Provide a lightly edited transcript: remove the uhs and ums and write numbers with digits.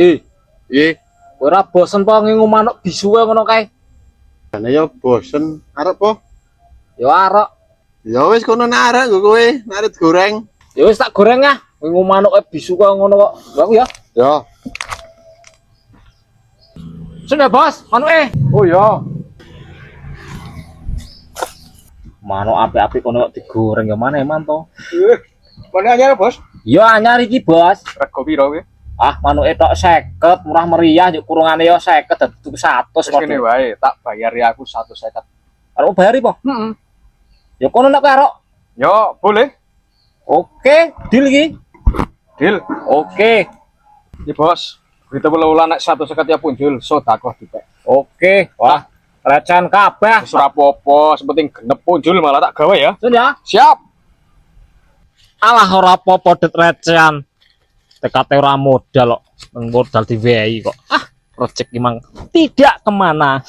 Iya. ora bosen po ngingu manuk bisuke ngono kae. Karena ya bosen. Arep po? Ya arek. Ya wis kono narek nggo kowe, narek goreng. Ya wis tak goreng ya. Ngingu manuke bisuke ngono kok. Lha aku ya. Ya. Sudah bos, manuke. Oh ya. Manuk apik-apik kono kok digoreng ya mana eman to. Mana anyar bos? Ya anyar iki bos. Rego piro kowe? Ah manuke tok 50, murah meriah juk kurungane ya 50 dadi tuku 100 Wis kene wae, tak bayar ya aku 150. Arep bayari po? Heeh. Ya kono nek karo. Yo, boleh. Oke, deal iki. Deal. Oke. Iki bos. Kita perlu nek 150 ya punjul, sedekah dipek. Oke. Wah, recehan kabeh. Wis ora apa-apa, sepenting genep punjul malah tak gawe ya. Sun ya. Siap. Alah ora apa-apa det recehan. TKT ora modal kok, modal di WI kok. Ah, rezeki mang tidak kemana.